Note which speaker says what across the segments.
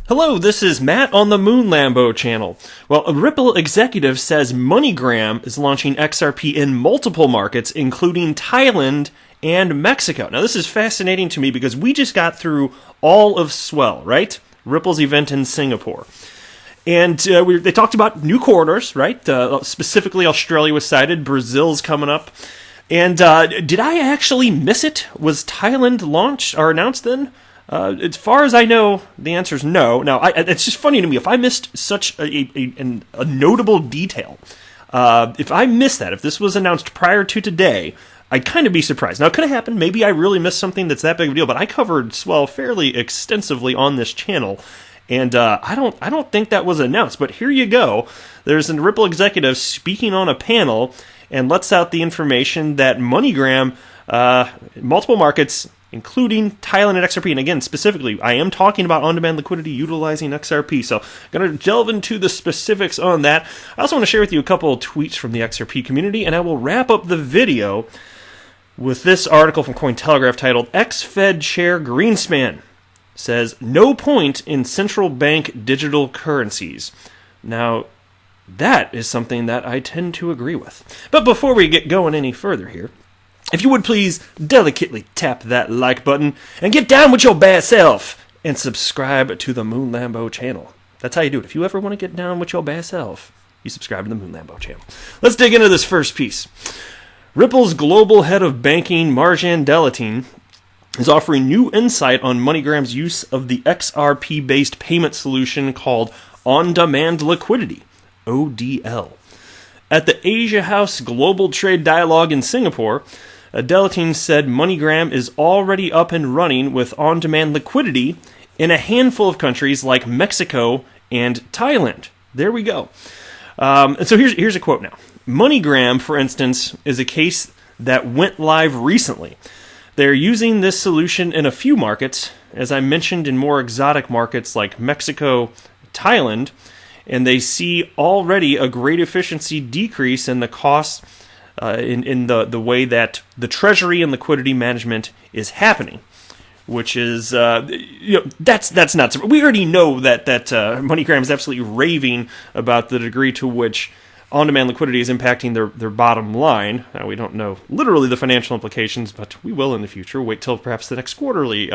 Speaker 1: Hello, this is Matt on the Moon Lambo channel. Well, a Ripple executive says MoneyGram is launching XRP in multiple markets, including Thailand and Mexico. Now, this is fascinating to me because we just got through all of Swell, right? Ripple's event in Singapore. And they talked about new corridors, right? Specifically, Australia was cited. Brazil's coming up. And did I actually miss it? Was Thailand launched or announced then? As far as I know, the answer is no. Now, it's just funny to me. If I missed such a notable detail, if I missed that, if this was announced prior to today, I'd kind of be surprised. Now, it could have happened. Maybe I really missed something that's that big of a deal, but I covered Swell fairly extensively on this channel, and I don't think that was announced. But here you go. There's a Ripple executive speaking on a panel and lets out the information that MoneyGram, multiple markets, including Thailand and XRP. And again, specifically, I am talking about on-demand liquidity utilizing XRP. So I'm going to delve into the specifics on that. I also want to share with you a couple of tweets from the XRP community, and I will wrap up the video with this article from Cointelegraph titled, Ex-Fed Chair Greenspan says, no point in central bank digital currencies. Now, that is something that I tend to agree with. But before we get going any further here, if you would please delicately tap that like button and get down with your bad self and subscribe to the Moon Lambo channel. That's how you do it. If you ever want to get down with your bad self, you subscribe to the Moon Lambo channel. Let's dig into this first piece. Ripple's global head of banking, Marjan Delatin, is offering new insight on MoneyGram's use of the XRP-based payment solution called OnDemand Liquidity, ODL. At the Asia House Global Trade Dialogue in Singapore, Delatin said MoneyGram is already up and running with on-demand liquidity in a handful of countries like Mexico and Thailand. There we go. And so here's a quote now. MoneyGram, for instance, is a case that went live recently. They're using this solution in a few markets, as I mentioned, in more exotic markets like Mexico, Thailand, and they see already a great efficiency decrease in the costs in the way that the treasury and liquidity management is happening, which is that's nuts. We already know that MoneyGram is absolutely raving about the degree to which on-demand liquidity is impacting their bottom line. Now, we don't know literally the financial implications, but we will in the future. Wait till perhaps the next quarterly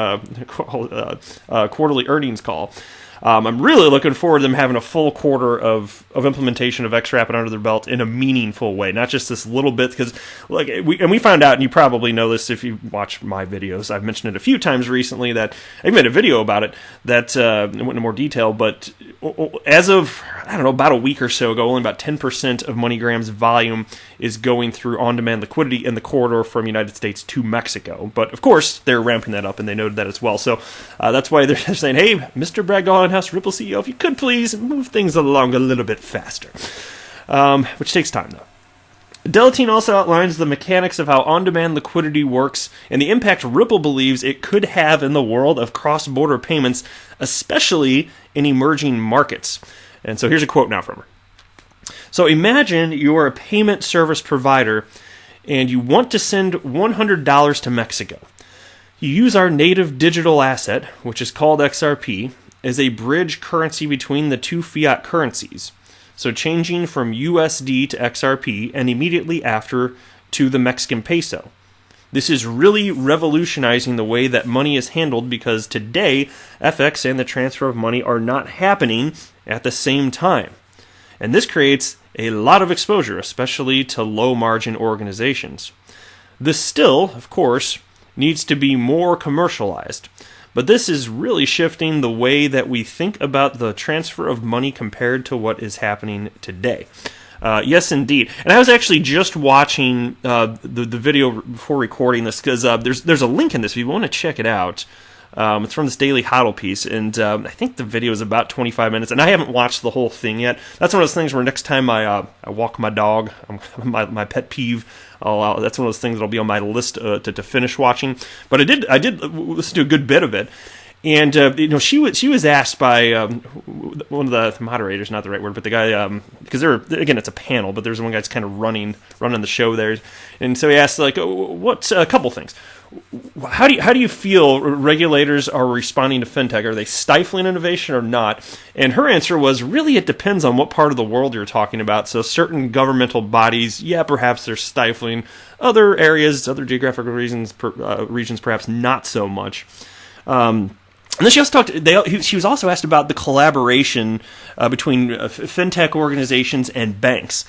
Speaker 1: earnings call. I'm really looking forward to them having a full quarter of implementation of XRP under their belt in a meaningful way, not just this little bit. Because we found out, and you probably know this if you watch my videos. I've mentioned it a few times recently that I made a video about it that went into more detail. But as of about a week or so ago, only about 10% of MoneyGram's volume is going through on-demand liquidity in the corridor from United States to Mexico. But of course, they're ramping that up, and they noted that as well. So that's why they're saying, "Hey, Mr. Brad House Ripple CEO, if you could please move things along a little bit faster," which takes time though. Delatin also outlines the mechanics of how on-demand liquidity works and the impact Ripple believes it could have in the world of cross-border payments, especially in emerging markets. And so here's a quote now from her. So imagine you're a payment service provider and you want to send $100 to Mexico. You use our native digital asset, which is called XRP, as a bridge currency between the two fiat currencies. So changing from USD to XRP and immediately after to the Mexican peso. This is really revolutionizing the way that money is handled because today FX and the transfer of money are not happening at the same time. And this creates a lot of exposure, especially to low-margin organizations. This still, of course, needs to be more commercialized. But this is really shifting the way that we think about the transfer of money compared to what is happening today. Yes, indeed. And I was actually just watching the video before recording this because there's a link in this if you want to check it out. It's from this Daily Hodl piece, and I think the video is about 25 minutes, and I haven't watched the whole thing yet. That's one of those things where next time I walk my dog, my pet peeve, that's one of those things that'll be on my list to finish watching. But I did listen to a good bit of it, and she was asked by one of the moderators, not the right word, but the guy, because again it's a panel, but there's one guy that's kind of running the show there, and so he asked a couple things. how do you feel regulators are responding to fintech? Are they stifling innovation or not? And her answer was, really, it depends on what part of the world you're talking about. So certain governmental bodies, yeah, perhaps they're stifling. Other areas, other geographical regions, perhaps not so much. And then she also she was also asked about the collaboration between fintech organizations and banks.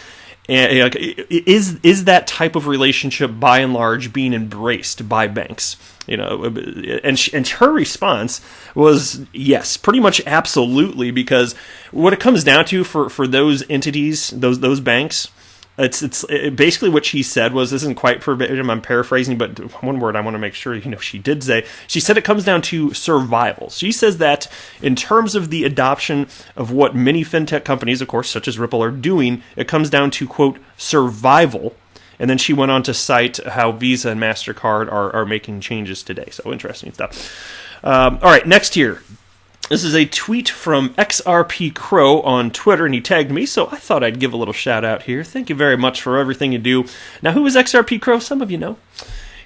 Speaker 1: And is that type of relationship by and large being embraced by banks? And her response was yes, pretty much absolutely, because what it comes down to for those entities, those banks, it's basically what she said was, this isn't quite verbatim, I'm paraphrasing, but one word I want to make sure she did say. She said it comes down to survival. She says that in terms of the adoption of what many fintech companies, of course, such as Ripple, are doing, it comes down to, quote, survival. And then she went on to cite how Visa and MasterCard are making changes today. So interesting stuff. All right, next here. This is a tweet from XRP Crow on Twitter, and he tagged me, so I thought I'd give a little shout out here. Thank you very much for everything you do. Now, who is XRP Crow? Some of you know.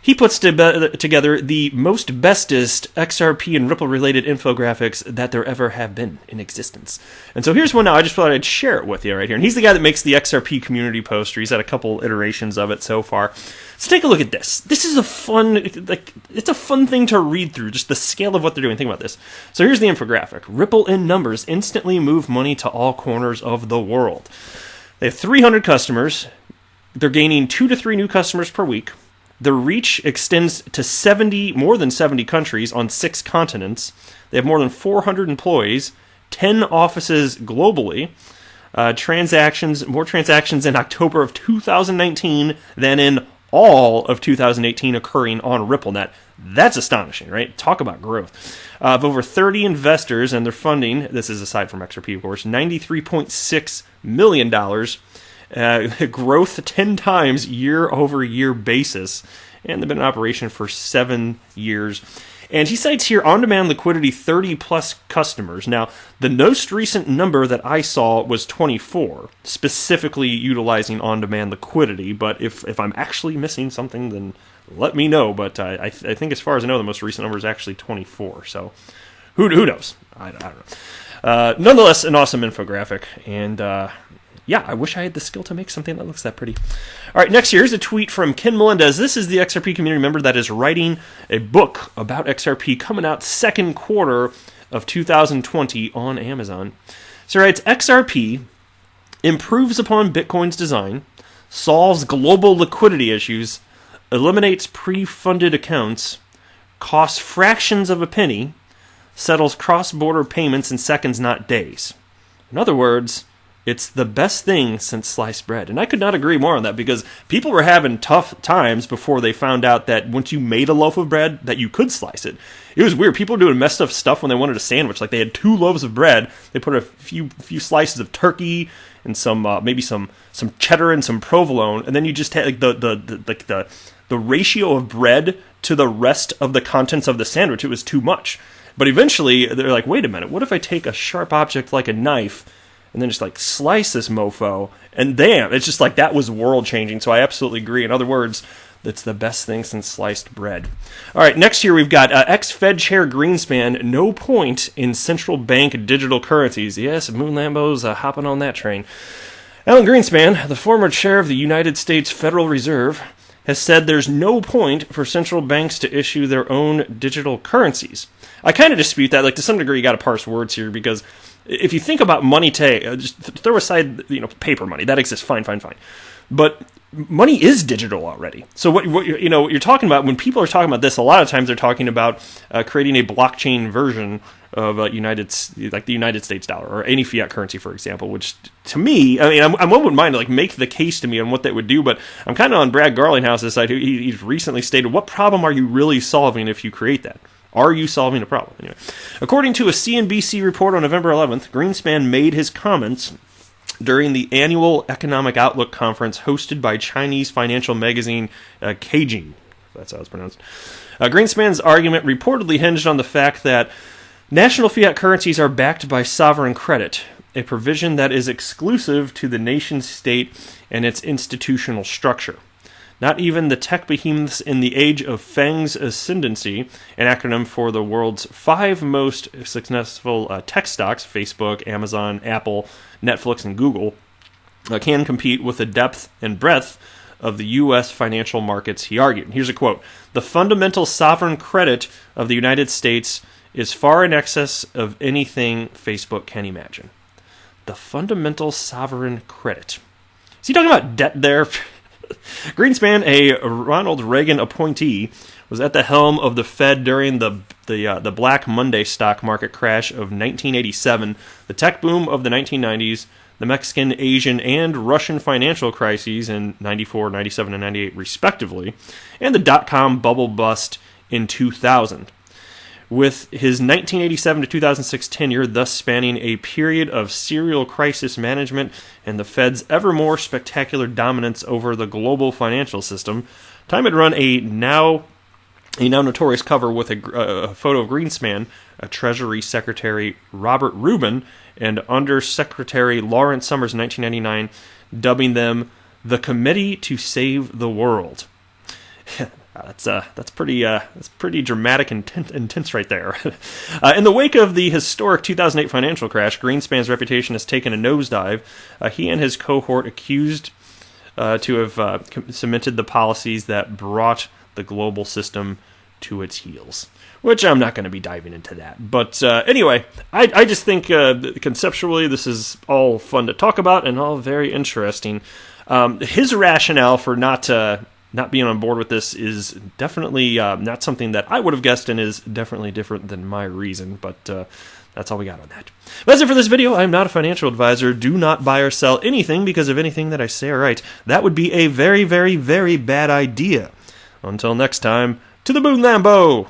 Speaker 1: He puts together the most bestest XRP and Ripple-related infographics that there ever have been in existence. And so here's one now. I just thought I'd share it with you right here. And he's the guy that makes the XRP Community poster. He's had a couple iterations of it so far. So take a look at this. This is it's a fun thing to read through, just the scale of what they're doing. Think about this. So here's the infographic. Ripple in numbers instantly move money to all corners of the world. They have 300 customers. They're gaining 2 to 3 new customers per week. Their reach extends to more than 70 countries on 6 continents. They have more than 400 employees, 10 offices globally. More transactions in October of 2019 than in all of 2018 occurring on RippleNet. That's astonishing, right? Talk about growth. Of over 30 investors, and their funding, this is aside from XRP, of course, $93.6 million. Growth 10 times year-over-year basis, and they've been in operation for 7 years. And he cites here OnDemand Liquidity 30-plus customers. Now, the most recent number that I saw was 24, specifically utilizing OnDemand Liquidity, but if I'm actually missing something, then let me know. But I think as far as I know, the most recent number is actually 24, so who knows? I don't know. Nonetheless, an awesome infographic, and yeah, I wish I had the skill to make something that looks that pretty. All right, next here's a tweet from Ken Melendez. This is the XRP community member that is writing a book about XRP coming out second quarter of 2020 on Amazon. So he writes, XRP improves upon Bitcoin's design, solves global liquidity issues, eliminates pre-funded accounts, costs fractions of a penny, settles cross-border payments in seconds, not days. In other words, it's the best thing since sliced bread. And I could not agree more on that, because people were having tough times before they found out that once you made a loaf of bread, that you could slice it. It was weird. People were doing messed up stuff when they wanted a sandwich. Like they had 2 loaves of bread. They put a few slices of turkey and some maybe some cheddar and some provolone, and then you just had like the ratio of bread to the rest of the contents of the sandwich. It was too much. But eventually they're like, wait a minute, what if I take a sharp object like a knife and then just like slice this mofo, and damn, it's just like that was world changing. So I absolutely agree. In other words, that's the best thing since sliced bread. All right, next here we've got ex-Fed Chair Greenspan, no point in central bank digital currencies. Yes, Moon Lambo's hopping on that train. Alan Greenspan, the former chair of the United States Federal Reserve, has said there's no point for central banks to issue their own digital currencies. I kind of dispute that. Like, to some degree, you got to parse words here, because if you think about money today, just throw aside paper money, that exists, fine. But money is digital already. So what you're talking about when people are talking about this, a lot of times they're talking about creating a blockchain version of the United States dollar or any fiat currency, for example. Which to me, I mean, I wouldn't mind to make the case to me on what that would do, but I'm kind of on Brad Garlinghouse's side. He's recently stated, what problem are you really solving if you create that? Are you solving a problem? Anyway, according to a CNBC report on November 11th, Greenspan made his comments during the annual Economic Outlook conference hosted by Chinese financial magazine Caijing. That's how it's pronounced. Greenspan's argument reportedly hinged on the fact that national fiat currencies are backed by sovereign credit, a provision that is exclusive to the nation state and its institutional structure. Not even the tech behemoths in the age of Fang's ascendancy, an acronym for the world's 5 most successful tech stocks, Facebook, Amazon, Apple, Netflix, and Google, can compete with the depth and breadth of the U.S. financial markets, he argued. And here's a quote: "The fundamental sovereign credit of the United States is far in excess of anything Facebook can imagine." The fundamental sovereign credit. Is he talking about debt there? Greenspan, a Ronald Reagan appointee, was at the helm of the Fed during the Black Monday stock market crash of 1987, the tech boom of the 1990s, the Mexican, Asian, and Russian financial crises in 94, 97, and 98, respectively, and the dot-com bubble bust in 2000. With his 1987 to 2006 tenure thus spanning a period of serial crisis management and the Fed's ever more spectacular dominance over the global financial system, Time had run a now notorious cover with a photo of Greenspan, Treasury Secretary Robert Rubin, and Undersecretary Lawrence Summers in 1999, dubbing them the Committee to Save the World. That's pretty dramatic and intense right there. In the wake of the historic 2008 financial crash, Greenspan's reputation has taken a nosedive. He and his cohort accused to have cemented the policies that brought the global system to its heels, which I'm not going to be diving into that. But anyway, I just think conceptually this is all fun to talk about and all very interesting. His rationale for not being on board with this is definitely not something that I would have guessed, and is definitely different than my reason, but that's all we got on that. That's it for this video. I'm not a financial advisor. Do not buy or sell anything because of anything that I say or write. That would be a very, very, very bad idea. Until next time, to the moon, Lambo!